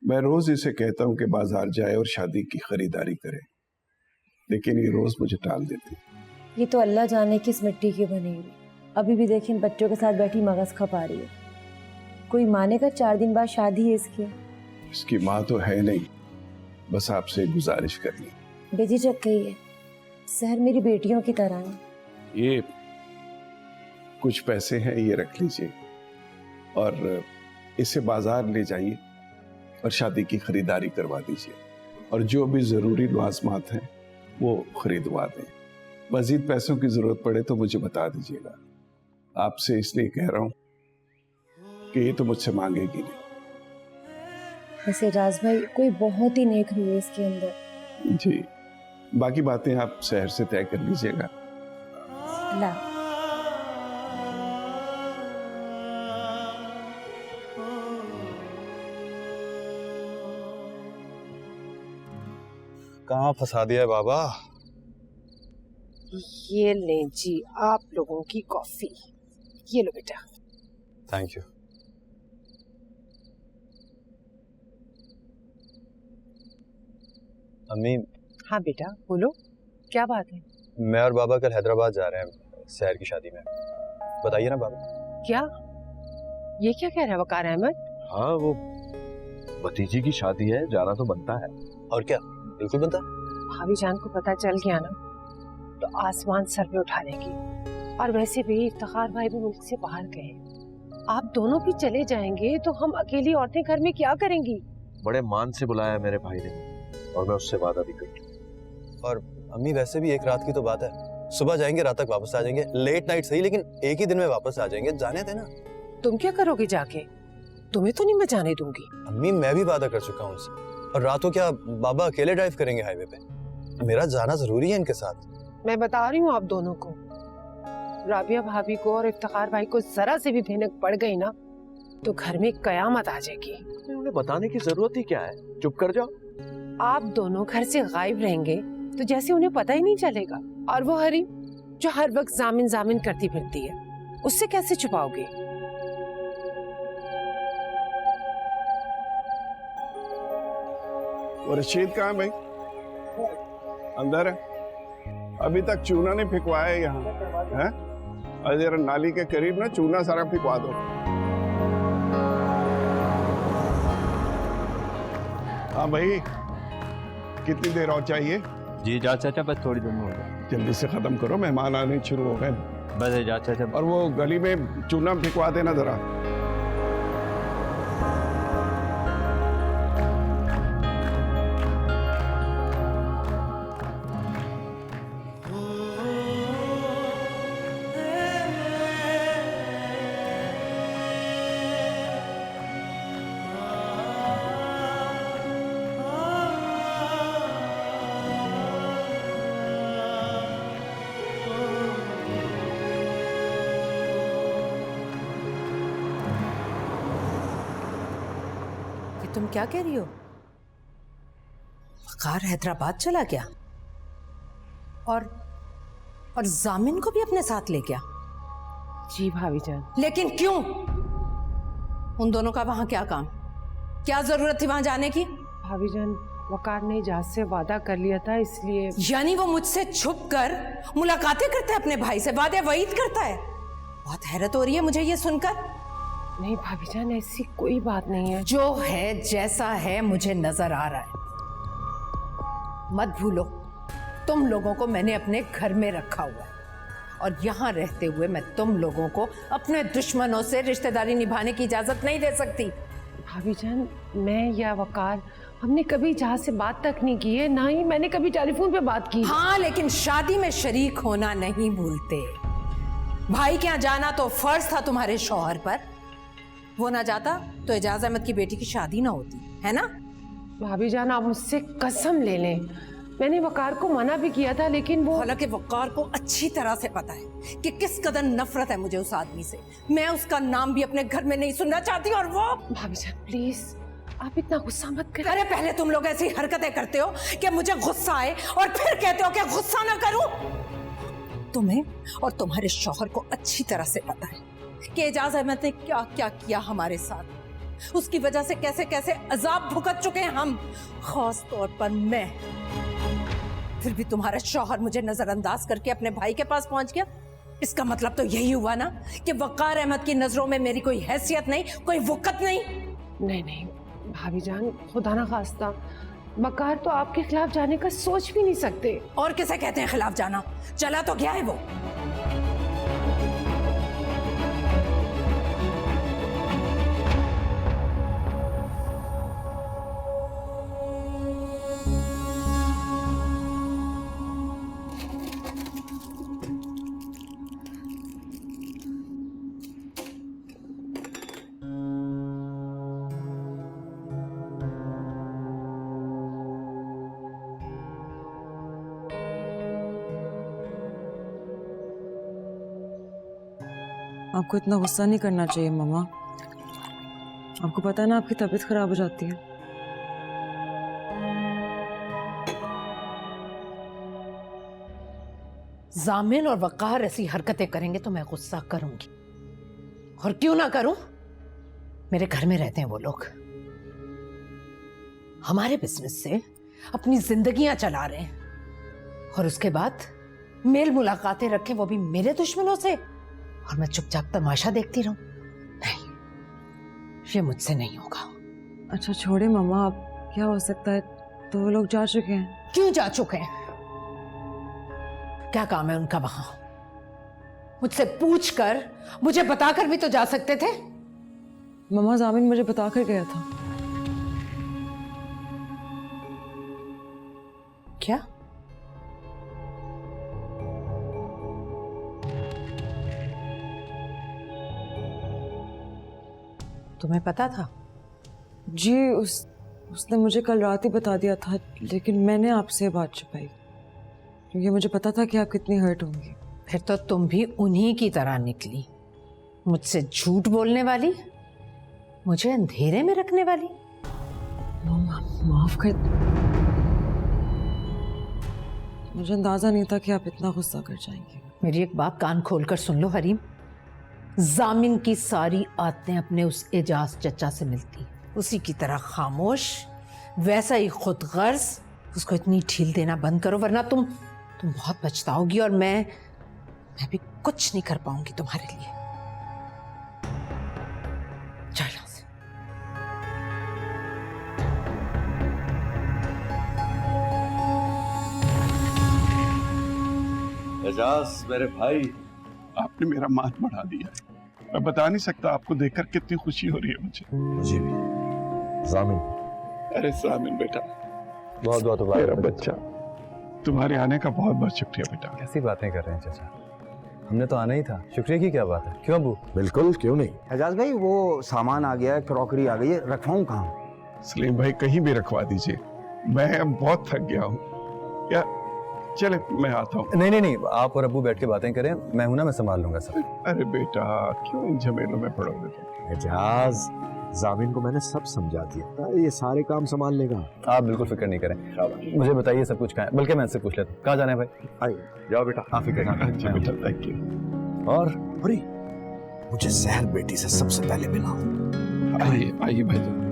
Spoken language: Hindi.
मैं रोज इसे कहता हूँ कि बाजार जाए और शादी की खरीदारी करे, लेकिन ये रोज मुझे टाल देती। ये तो अल्लाह जाने किस मिट्टी की बनी हुई, अभी भी देखिए बच्चों के साथ बैठी मगज खपा रही है। कोई मानेगा 4 दिन बाद शादी है इसकी। इसकी माँ तो है नहीं, बस आपसे गुजारिश करनी। बेझिझक गई है, सहर मेरी बेटियों की तरह है। ये कुछ पैसे हैं, ये रख लीजिए और इसे बाजार ले जाइए और शादी की खरीदारी करवा दीजिए, और जो भी जरूरी लवाजमात हैं वो खरीदवा दें। मजीद पैसों की जरूरत पड़े तो मुझे बता दीजिएगा। आपसे इसलिए कह रहा हूं कि ये तो मुझसे मांगेगी नहीं। वैसे राज भाई कोई बहुत ही नेक रूह है इसके अंदर। जी, बाकी बातें आप शहर से तय कर लीजिएगा। ला कहाँ फंसा दिया है बाबा? ये लें जी आप लोगों की कॉफी, ये लो बेटा। Thank you. अम्मी। हाँ बेटा बोलो, क्या बात है? मैं और बाबा कल हैदराबाद जा रहे हैं सहर की शादी में, बताइए ना बाबा। क्या ये क्या कह रहा है वकार अहमद? हाँ, वो भतीजी की शादी है, जाना तो बनता है। और क्या, बिल्कुल बनता। भाभी जान को पता चल गया ना तो आसमान सर पे उठा लेगी। और वैसे भी इफ्तिखार भाई भी मुल्क से बाहर गए, आप दोनों भी चले जाएंगे तो हम अकेली औरतें घर में क्या करेंगी? बड़े मान से बुलाया मेरे भाई ने, और मैं उससे वादा भी कर। और अम्मी वैसे भी एक रात की तो बात है, सुबह जाएंगे रात तक वापस आ जाएंगे, लेट नाइट सही लेकिन एक ही दिन में वापस आ जाएंगे, जाने देना। तुम क्या करोगे जाके? तुम्हें तो नहीं मैं जाने दूंगी। अम्मी मैं भी वादा कर चुका हूँ उनसे, और रातों क्या बाबा अकेले ड्राइव करेंगे हाईवे पे? मेरा जाना जरूरी है इनके साथ। मैं बता रही हूँ आप दोनों को, राबिया भाभी को और इफ्तिखार भाई को जरा से भी भनक पड़ गई ना तो घर में कयामत आ जाएगी। उन्हें बताने की जरूरत ही क्या है, चुप कर जाओ। आप दोनों घर से गायब रहेंगे तो जैसे उन्हें पता ही नहीं चलेगा। और वो हरी जो हर वक्त जामिन जामिन करती फिरती है, उससे कैसे छुपाओगे? और रशीद कहाँ है भाई? अंदर है? अभी तक चूना नहीं फिकवाया यहाँ है? अरे जरा नाली के करीब ना चूना सारा फिकवा दो। हाँ भाई, कितनी देर और चाहिए? जी जा चाचा, बस थोड़ी देर में हो जाए। जल्दी से खत्म करो, मेहमान आने शुरू हो गए। बस जा चाचा। और वो गली में चूना फिकवा देना जरा। तुम क्या कह रही हो? वकार हैदराबाद चला गया और जामिन को भी अपने साथ ले गया? जी भाभी जान। लेकिन क्यों? उन दोनों का वहां क्या काम? क्या जरूरत थी वहां जाने की? भाभी जान, वकार ने इजाज़त से वादा कर लिया था इसलिए। यानी वो मुझसे छुप कर मुलाकातें करता है अपने भाई से, वादे वईद करता है? बहुत हैरत हो रही है मुझे ये सुनकर। नहीं भाभी जान, ऐसी कोई बात नहीं है। जो है जैसा है मुझे नजर आ रहा है। मत भूलो तुम लोगों को मैंने अपने घर में रखा हुआ है, और यहाँ रहते हुए मैं तुम लोगों को अपने दुश्मनों से रिश्तेदारी निभाने की इजाजत नहीं दे सकती। भाभी जान, मैं या वकार हमने कभी जहाँ से बात तक नहीं की है, ना ही मैंने कभी टेलीफोन पे बात की। हाँ, लेकिन शादी में शरीक होना नहीं भूलते। भाई के यहाँ जाना तो फर्ज था तुम्हारे शौहर पर, वो ना जाता तो एजाज अहमद की बेटी की शादी ना होती, है ना? भाभी जान आप मुझसे कसम ले लें, मैंने वकार को मना भी किया था, लेकिन वो। हालांकि वकार को अच्छी तरह से पता है कि किस कदर नफरत है मुझे उस आदमी से। मैं उसका नाम भी अपने घर में नहीं सुनना चाहती। और वो। भाभी जान प्लीज आप इतना गुस्सा मत करें। अरे पहले तुम लोग ऐसी हरकतें करते हो कि मुझे गुस्सा आए, और फिर कहते हो कि गुस्सा ना करूं। तुम्हें और तुम्हारे शौहर को अच्छी तरह से पता है कि एजाज अहमद ने क्या क्या किया हमारे साथ। उसकी वजह से कैसे कैसे अजाब भुगत चुके हैं हम, खास तौर पर मैं। फिर भी तुम्हारा शौहर मुझे नजरअंदाज करके अपने भाई के पास पहुंच गया। इसका मतलब तो यही हुआ ना कि वक़ार अहमद की नजरों में मेरी कोई हैसियत नहीं, कोई वक़्त नहीं। नहीं नहीं भाभी जान, खुदा ना खास्ता, वक़ार तो आपके खिलाफ जाने का सोच भी नहीं सकते। और किसे कहते हैं खिलाफ जाना? चला तो गया है वो। आपको इतना गुस्सा नहीं करना चाहिए मामा। आपको पता है ना आपकी तबीयत खराब हो जाती है। जामिन और वक़ार ऐसी हरकतें करेंगे तो मैं गुस्सा करूंगी, और क्यों ना करूं? मेरे घर में रहते हैं वो लोग, हमारे बिजनेस से अपनी जिंदगियां चला रहे हैं, और उसके बाद मेल मुलाकातें रखे, वो भी मेरे दुश्मनों से, और मैं चुपचाप तमाशा देखती रहूं? नहीं, ये मुझसे नहीं होगा। अच्छा छोड़े मामा, अब क्या हो सकता है, तो वो लोग जा चुके हैं। क्यों जा चुके हैं? क्या काम है उनका वहां? मुझसे पूछकर, मुझे बताकर भी तो जा सकते थे। मामा जामिन मुझे बता कर गया था। क्या? तुम्हें पता था? जी उसने मुझे कल रात ही बता दिया था, लेकिन मैंने आपसे बात छुपाई क्योंकि मुझे पता था कि आप कितनी हर्ट होंगी। फिर तो तुम भी उन्हीं की तरह निकली, मुझसे झूठ बोलने वाली, मुझे अंधेरे में रखने वाली। मामा माफ कर, मुझे अंदाजा नहीं था कि आप इतना गुस्सा कर जाएंगे। मेरी एक बात कान खोलकर सुन लो हरीम, जामिन की सारी आदतें अपने उस एजाज चचा से मिलती, उसी की तरह खामोश, वैसा ही खुद गर्ज। उसको इतनी ढील देना बंद करो, वरना तुम बहुत पछताओगी, और मैं भी कुछ नहीं कर पाऊंगी तुम्हारे लिए। चल यहाँ से। एजाज मेरे भाई, आपने मेरा मान बढ़ा दिया है। मैं बता नहीं सकता आपको देखकर कितनी खुशी हो रही है मुझे भी। जामिन, अरे सामिन बेटा, बहुत बहुत मेरा बच्चा, तुम्हारे आने का बहुत बहुत शुक्रिया बेटा। कैसी बातें कर रहे हैं चाचा, हमने तो आना ही था, शुक्रिया की क्या बात है? क्यों अबू? बिल्कुल, क्यों नहीं। एजाज भाई, वो सामान आ गया है, क्रॉकरी आ गई है, रखवाऊं कहाँ? सलीम भाई कहीं भी रखवा दीजिए, मैं अब बहुत थक गया हूँ। या चले मैं आता हूँ। नहीं, आप और अब्बू बैठ के बातें करें, मैं हूं ना, मैं संभाल लूंगा सब। अरे बेटा क्यों इन झमेलों में पड़ोगे तुम? एजाज, जामिन को मैंने सब समझा दिया, ये सारे काम संभाल लेगा। आप बिल्कुल फिक्र नहीं करें, मुझे बताइए सब कुछ कहाँ है, बल्कि मैं इससे पूछ लेता हूँ कहाँ जाना है भाई। आइए जाओ बेटा, आप फिक्र ना अच्छा करें। बेटा, थैंक यू। और मुझे सहर बेटी से सबसे पहले मिला। आइए भाई।